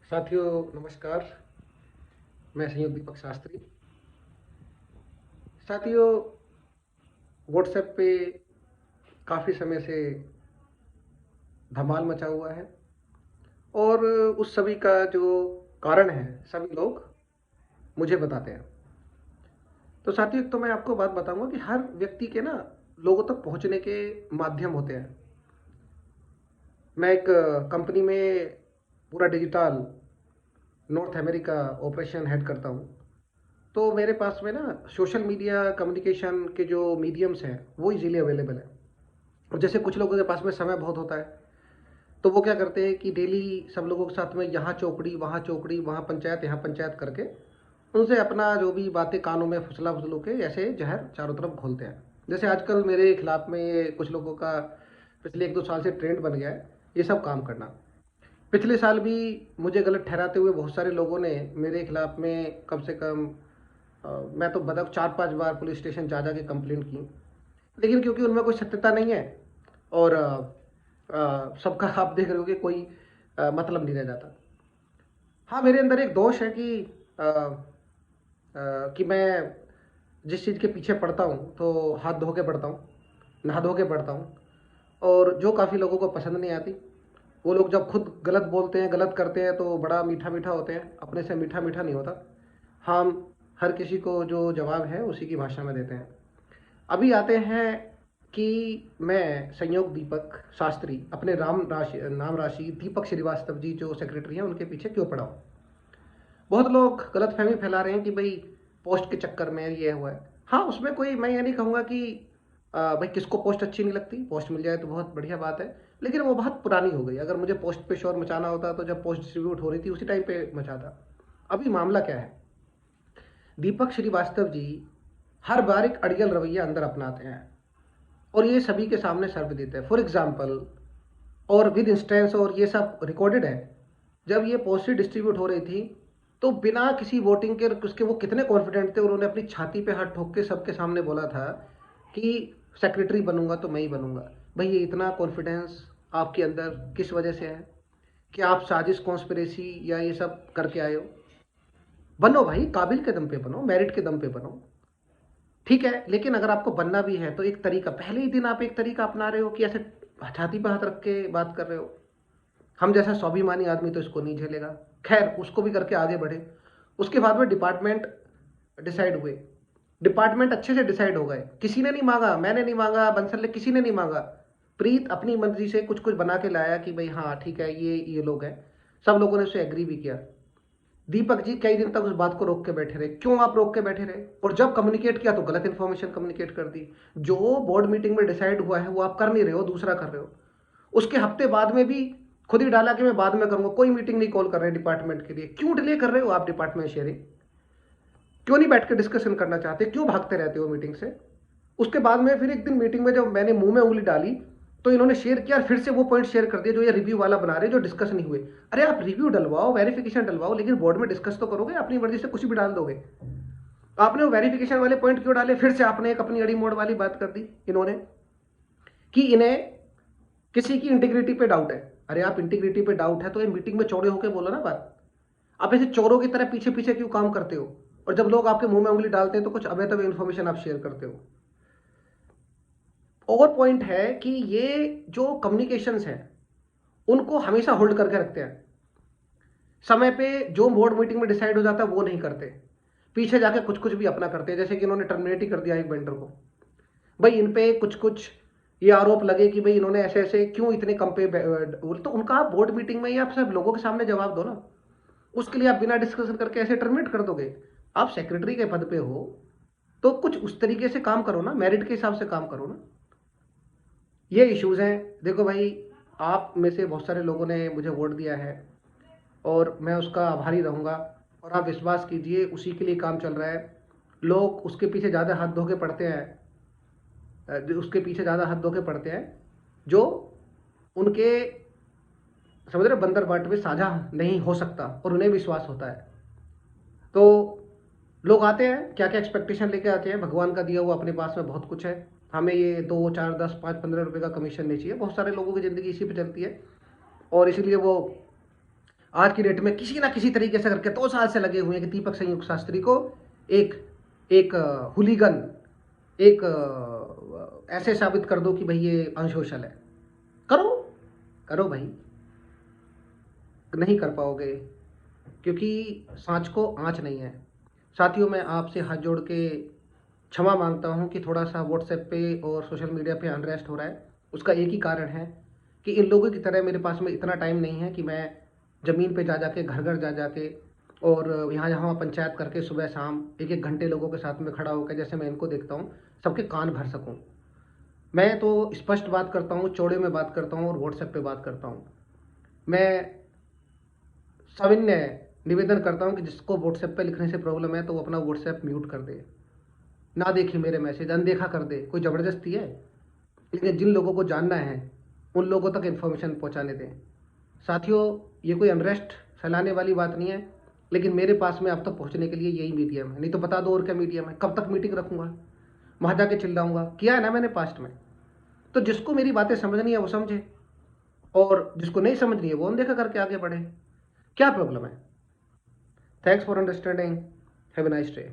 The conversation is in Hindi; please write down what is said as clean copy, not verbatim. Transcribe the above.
साथियों नमस्कार। मैं संयोग दीपक शास्त्री। साथियों, व्हाट्सएप पे काफ़ी समय से धमाल मचा हुआ है और उस सभी का जो कारण है सभी लोग मुझे बताते हैं। तो साथियों, एक तो मैं आपको बात बताऊंगा कि हर व्यक्ति के ना लोगों तक पहुंचने के माध्यम होते हैं। मैं एक कंपनी में पूरा digital north America operation head करता हूँ। तो मेरे पास में ना सोशल मीडिया कम्युनिकेशन के जो मीडियम्स हैं वो इजीली अवेलेबल है। और जैसे कुछ लोगों के पास में समय बहुत होता है, तो वो क्या करते हैं कि डेली सब लोगों के साथ में यहाँ चौकड़ी वहाँ पंचायत यहाँ पंचायत करके उनसे अपना जो भी बातें कानों में फुसला फुसलू के ऐसे जहर चारों तरफ घोलते हैं। जैसे आजकल मेरे खिलाफ में ये कुछ लोगों का पिछले एक दो साल से ट्रेंड बन गया है ये सब काम करना। पिछले साल भी मुझे गलत ठहराते हुए बहुत सारे लोगों ने मेरे खिलाफ में कम से कम मैं तो बता 4-5 बार पुलिस स्टेशन जा के कंप्लेंट की। लेकिन क्योंकि उनमें कोई सत्यता नहीं है और सबका आप देख रहे हो कि कोई मतलब नहीं रह जाता। हाँ, मेरे अंदर एक दोष है कि कि मैं जिस चीज़ के पीछे पड़ता हूँ तो हाथ धो के पड़ता हूँ, नहा धो के पड़ता हूँ। और जो काफ़ी लोगों को पसंद नहीं आती, वो लोग जब खुद गलत बोलते हैं गलत करते हैं तो बड़ा मीठा मीठा होते हैं, अपने से मीठा मीठा नहीं होता। हम हर किसी को जो जवाब है उसी की भाषा में देते हैं। अभी आते हैं कि मैं संयोग दीपक शास्त्री अपने नाम राशि दीपक श्रीवास्तव जी जो सेक्रेटरी हैं उनके पीछे क्यों पड़ा हूँ। बहुत लोग गलतफहमी फैला रहे हैं कि भाई पोस्ट के चक्कर में ये हुआ है। हाँ, उसमें कोई मैं ये नहीं कहूँगा कि भाई किसको पोस्ट अच्छी नहीं लगती, पोस्ट मिल जाए तो बहुत बढ़िया बात है। लेकिन वो बहुत पुरानी हो गई। अगर मुझे पोस्ट पे शोर मचाना होता तो जब पोस्ट डिस्ट्रीब्यूट हो रही थी उसी टाइम पे मचाता। अभी मामला क्या है, दीपक श्रीवास्तव जी हर बार एक अड़ियल रवैया अंदर अपनाते हैं और ये सभी के सामने सर्व देते हैं। फॉर एग्जाम्पल और विद इंस्टेंस, और ये सब रिकॉर्डेड है। जब ये पोस्टें डिस्ट्रीब्यूट हो रही थी तो बिना किसी वोटिंग के उसके वो कितने कॉन्फिडेंट थे, उन्होंने अपनी छाती पे हाथ ठोक के सबके सामने बोला था कि सेक्रेटरी बनूंगा तो मैं ही बनूंगा। भाई ये इतना कॉन्फिडेंस आपके अंदर किस वजह से है? कि आप साजिश कॉन्स्पिरेसी या ये सब करके आए हो? बनो भाई, काबिल के दम पे बनो, मेरिट के दम पे बनो। ठीक है, लेकिन अगर आपको बनना भी है तो एक तरीका, पहले ही दिन आप एक तरीका अपना रहे हो कि ऐसे छाती पे हाथ रख के बात कर रहे हो। हम जैसा स्वाभिमानी आदमी तो इसको नहीं झेलेगा। खैर, उसको भी करके आगे बढ़े। उसके बाद में डिपार्टमेंट डिसाइड हुए। डिपार्टमेंट अच्छे से डिसाइड हो गए, किसी ने नहीं मांगा, मैंने नहीं मांगा, बंसल ने, किसी ने नहीं मांगा। प्रीत अपनी मर्जी से कुछ कुछ बना के लाया कि भाई हाँ ठीक है ये लोग हैं। सब लोगों ने उसे एग्री भी किया। दीपक जी कई दिन तक उस बात को रोक के बैठे रहे। क्यों आप रोक के बैठे रहे? और जब कम्युनिकेट किया तो गलत इंफॉर्मेशन कम्युनिकेट कर दी। जो बोर्ड मीटिंग में डिसाइड हुआ है वो आप कर नहीं रहे हो, दूसरा कर रहे हो। उसके हफ्ते बाद में भी खुद ही डाला कि मैं बाद में करूंगा, कोई मीटिंग नहीं कॉल कर रहे डिपार्टमेंट के लिए। क्यों डिले कर रहे हो आप डिपार्टमेंट शेयरिंग? क्यों नहीं बैठ के डिस्कशन करना चाहते? क्यों भागते रहते हो मीटिंग से? उसके बाद में फिर एक दिन मीटिंग में जब मैंने मुंह में उंगली डाली तो इन्होंने शेयर किया, फिर से वो पॉइंट शेयर कर दिया जो ये रिव्यू वाला बना रहे जो डिस्कस नहीं हुए। अरे आप रिव्यू डलवाओ, वेरिफिकेशन डलवाओ, लेकिन बोर्ड में डिस्कस तो करोगे, अपनी मर्जी से कुछ भी डाल दोगे। आपने वो वेरिफिकेशन वाले पॉइंट क्यों डाले? फिर से आपने एक अपनी अड़ी मोड़ वाली बात कर दी इन्होंने कि इन्हें किसी की इंटीग्रिटी पे डाउट है। अरे आप इंटीग्रिटी पे डाउट है तो ये मीटिंग में चौड़े होकर बोलो ना बात। आप ऐसे चोरों की तरह पीछे पीछे क्यों काम करते हो? और जब लोग आपके मुंह में उंगली डालते हैं तो कुछ अवैध इन्फॉर्मेशन आप शेयर करते हो। और पॉइंट है कि ये जो कम्युनिकेशंस हैं उनको हमेशा होल्ड करके रखते हैं। समय पे जो बोर्ड मीटिंग में डिसाइड हो जाता है वो नहीं करते, पीछे जाके कुछ कुछ भी अपना करते हैं। जैसे कि इन्होंने टर्मिनेट ही कर दिया एक वेंडर को। भाई इन पे कुछ कुछ ये आरोप लगे कि भाई इन्होंने ऐसे ऐसे क्यों इतने कम पे तो उनका आप बोर्ड मीटिंग में ही आप सब लोगों के सामने जवाब दो ना। उसके लिए आप बिना डिस्कशन करके ऐसे टर्मिनेट कर दोगे? आप सेक्रेटरी के पद पे हो तो कुछ उस तरीके से काम करो ना, मेरिट के हिसाब से काम करो ना। ये इश्यूज हैं। देखो भाई, आप में से बहुत सारे लोगों ने मुझे वोट दिया है और मैं उसका आभारी रहूँगा। और आप विश्वास कीजिए उसी के लिए काम चल रहा है। लोग उसके पीछे ज़्यादा हाथ धो के पड़ते हैं, उसके पीछे ज़्यादा हाथ धो के पड़ते हैं जो उनके समझ रहे बंदर बाट में साझा नहीं हो सकता और उन्हें विश्वास होता है। तो लोग आते हैं क्या क्या एक्सपेक्टेशन लेके आते हैं, भगवान का दिया हुआ अपने पास में बहुत कुछ है, हमें ये 2 4 10 5 15 रुपए का कमीशन नहीं चाहिए। बहुत सारे लोगों की ज़िंदगी इसी पे चलती है और इसीलिए वो आज की डेट में किसी ना किसी तरीके से करके 2 साल से लगे हुए हैं कि दीपक संयुक्त शास्त्री को एक एक हुलीगन, एक ऐसे साबित कर दो कि भाई ये अनसोशल है। करो, करो भाई, नहीं कर पाओगे, क्योंकि सांच को आँच नहीं है। साथियों, मैं आपसे हाथ जोड़ के क्षमा मांगता हूँ कि थोड़ा सा व्हाट्सएप पे और सोशल मीडिया पे अनरेस्ट हो रहा है। उसका एक ही कारण है कि इन लोगों की तरह मेरे पास में इतना टाइम नहीं है कि मैं ज़मीन पे जा जाके, घर घर जा जाके और यहाँ यहाँ पंचायत करके सुबह शाम एक एक घंटे लोगों के साथ में खड़ा होकर, जैसे मैं इनको देखता हूँ, सबके कान भर सकूँ। मैं तो स्पष्ट बात करता हूँ, चौड़े में बात करता हूँ और व्हाट्सएप पे बात करता हूँ। मैं सविनय निवेदन करता हूँ कि जिसको व्हाट्सएप पे लिखने से प्रॉब्लम है तो वो अपना व्हाट्सएप म्यूट कर दे, ना देखे मेरे मैसेज, अनदेखा कर दे। कोई ज़बरदस्ती है? लेकिन जिन लोगों को जानना है उन लोगों तक इन्फॉर्मेशन पहुंचाने दें। साथियों, ये कोई अनरेस्ट फैलाने वाली बात नहीं है, लेकिन मेरे पास में आप तक पहुंचने के लिए यही मीडियम है। नहीं तो बता दो और क्या मीडियम है? कब तक मीटिंग रखूंगा, वहां जाके चिल्लाऊंगा? किया है ना मैंने पास्ट में। तो जिसको मेरी बातें समझनी है वो समझे, और जिसको नहीं समझनी है वो अनदेखा करके आगे बढ़े। क्या प्रॉब्लम है? Thanks for understanding. Have a nice day.